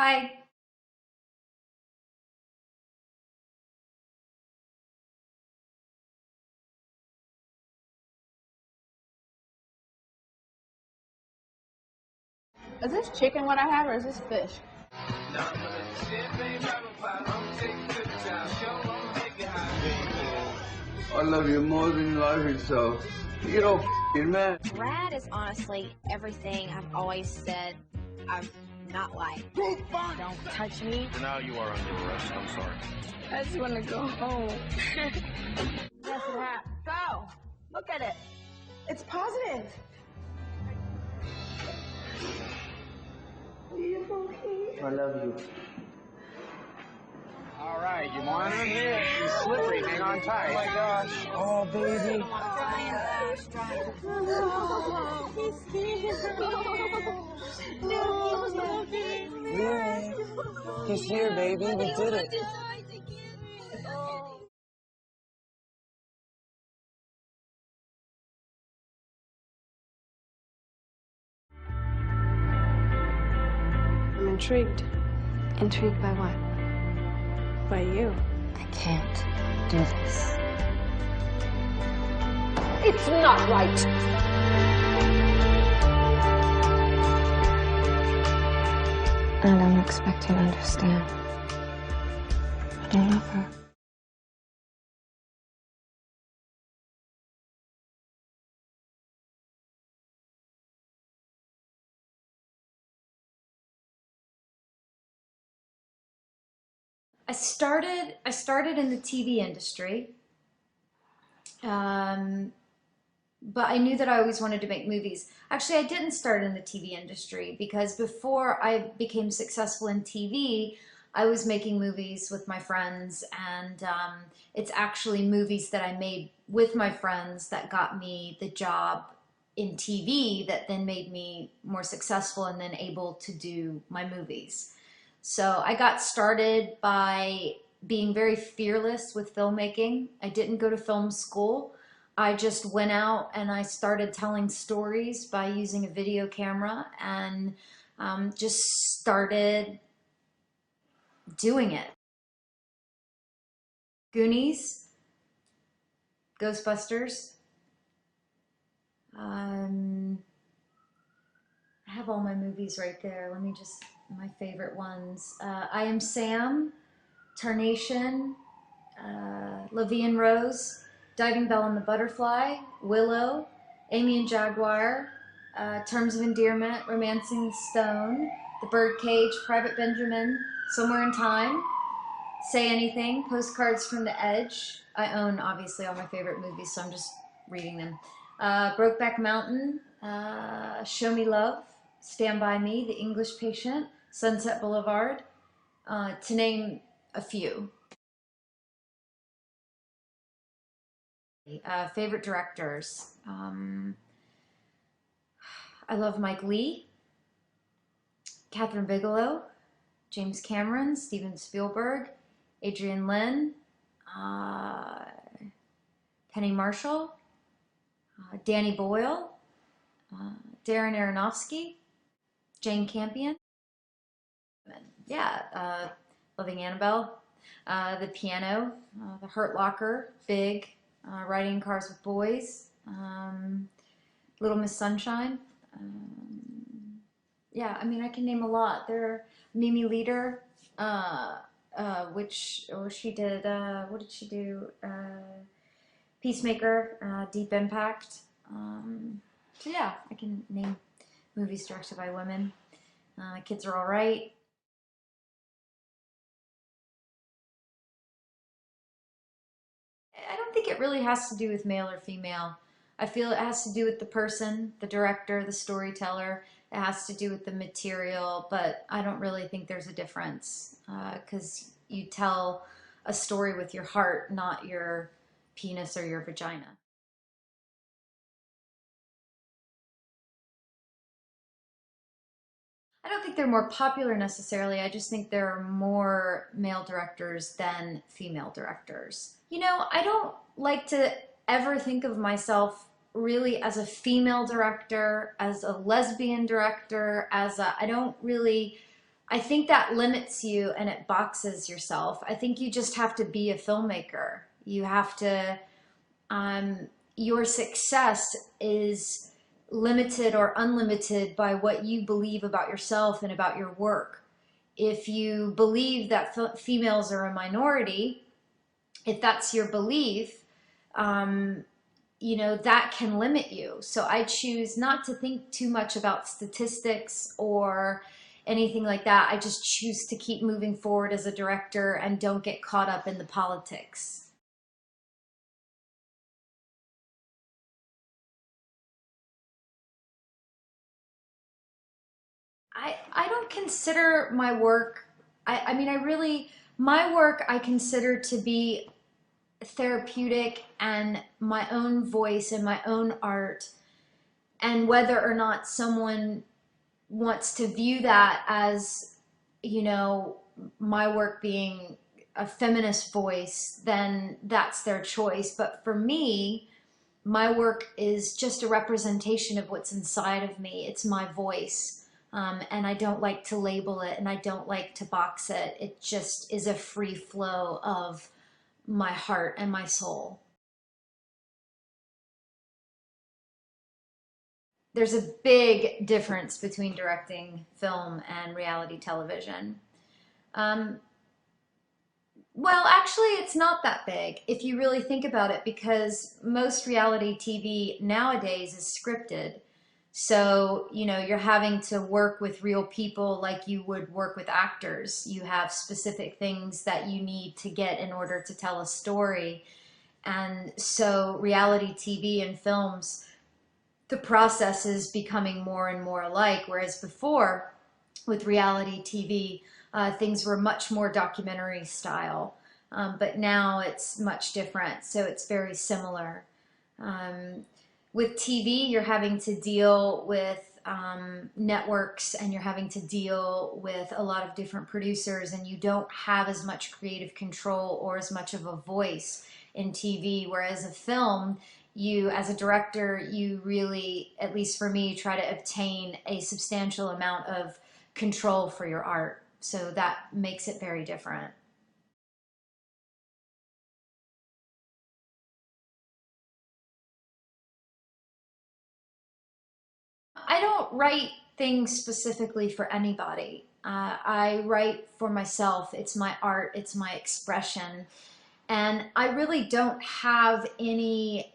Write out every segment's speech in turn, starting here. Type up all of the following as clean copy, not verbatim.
Hi. Is this chicken what I have, or is this fish? I love you more than you love yourself. You don't man. Brad is honestly everything I've always said I'm not like. Don't touch me. For now, you are under arrest. I'm sorry. I just want to go home. That's a wrap. Go. Look at it. It's positive. I love you. All right, you want him here? He's slippery. Hang on tight. Oh, my gosh. Oh, baby. Yeah. He's here, baby. We did it. I'm intrigued. Intrigued by what? By you. I can't do this. It's not right. I don't expect you to understand. But I love her. I started in the TV industry, but I knew that I always wanted to make movies. Actually, I didn't start in the TV industry because before I became successful in TV, I was making movies with my friends, and it's actually movies that I made with my friends that got me the job in TV that then made me more successful and then able to do my movies. So I got started by being very fearless with filmmaking. I didn't go to film school. I just went out and I started telling stories by using a video camera and just started doing it. Goonies, Ghostbusters. I have all my movies right there. Let me just, my favorite ones. I Am Sam, Tarnation, La Vie en Rose, Diving Bell and the Butterfly, Willow, Amy and Jaguar, Terms of Endearment, Romancing the Stone, The Birdcage, Private Benjamin, Somewhere in Time, Say Anything, Postcards from the Edge. I own, obviously, all my favorite movies, so I'm just reading them. Brokeback Mountain, Show Me Love, Stand By Me, The English Patient, Sunset Boulevard, to name a few. Favorite directors. I love Mike Leigh, Catherine Bigelow, James Cameron, Steven Spielberg, Adrian Lyne, Penny Marshall, Danny Boyle, Darren Aronofsky, Jane Campion. Yeah, Loving Annabelle, The Piano, The Hurt Locker, Big, Riding in Cars with Boys, Little Miss Sunshine. Yeah, I mean, I can name a lot. There are Mimi Leader, she did, what did she do? Peacemaker, Deep Impact. So yeah, I can name movies directed by women. Kids Are All Right. I don't think it really has to do with male or female. I feel it has to do with the person, the director, the storyteller. It has to do with the material, but I don't really think there's a difference because you tell a story with your heart, not your penis or your vagina. I don't think they're more popular necessarily. I just think there are more male directors than female directors. You know, I don't like to ever think of myself really as a female director, as a lesbian director, I don't really, I think that limits you and it boxes yourself. I think you just have to be a filmmaker. You have to, your success is limited or unlimited by what you believe about yourself and about your work. If you believe that females are a minority, if that's your belief, you know, that can limit you. So I choose not to think too much about statistics or anything like that. I just choose to keep moving forward as a director and don't get caught up in the politics. I don't consider my work, I mean, I really, my work I consider to be therapeutic and my own voice and my own art. And whether or not someone wants to view that as, you know, my work being a feminist voice, then that's their choice. But for me, my work is just a representation of what's inside of me. It's my voice. And I don't like to label it and I don't like to box it. It just is a free flow of my heart and my soul. There's a big difference between directing film and reality television. Um, well, actually, it's not that big if you really think about it, because most reality TV nowadays is scripted. So, you know, you're having to work with real people like you would work with actors. You have specific things that you need to get in order to tell a story. And so reality TV and films, the process is becoming more and more alike, whereas before with reality TV, things were much more documentary style, but now it's much different, so it's very similar. Um, with TV, you're having to deal with networks and you're having to deal with a lot of different producers, and you don't have as much creative control or as much of a voice in TV, whereas a film, you as a director, you really, at least for me, try to obtain a substantial amount of control for your art. So that makes it very different. I don't write things specifically for anybody. I write for myself. It's my art, it's my expression. And I really don't have any,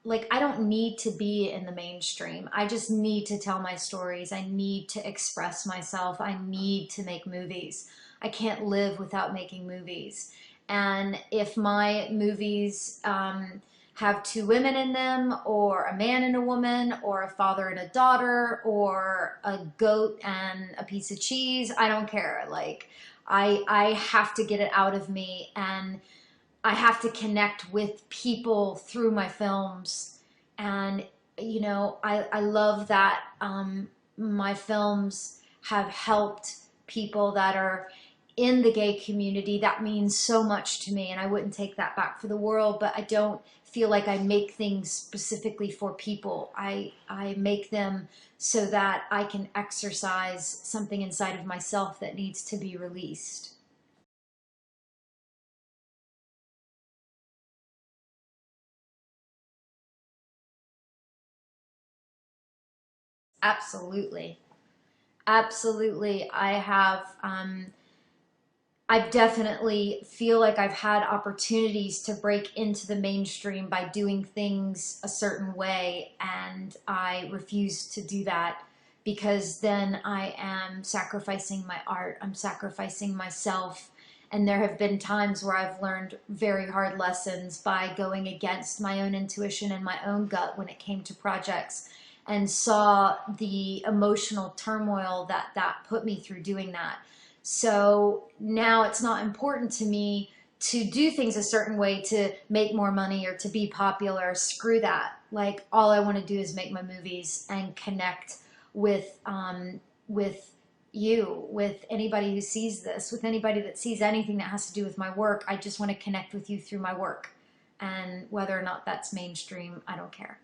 like, I don't need to be in the mainstream. I just need to tell my stories. I need to express myself. I need to make movies. I can't live without making movies. And if my movies have two women in them, or a man and a woman, or a father and a daughter, or a goat and a piece of cheese, I don't care. Like, I have to get it out of me, and I have to connect with people through my films. And, you know, I love that my films have helped people that are in the gay community. That means so much to me, and I wouldn't take that back for the world, but I don't feel like I make things specifically for people. I make them so that I can exercise something inside of myself that needs to be released. Absolutely. Absolutely. I definitely feel like I've had opportunities to break into the mainstream by doing things a certain way, and I refuse to do that, because then I am sacrificing my art, I'm sacrificing myself. And there have been times where I've learned very hard lessons by going against my own intuition and my own gut when it came to projects, and saw the emotional turmoil that put me through doing that. So now it's not important to me to do things a certain way to make more money or to be popular. Screw that. Like, all I want to do is make my movies and connect with you, with anybody who sees this, with anybody that sees anything that has to do with my work. I just want to connect with you through my work. And whether or not that's mainstream, I don't care.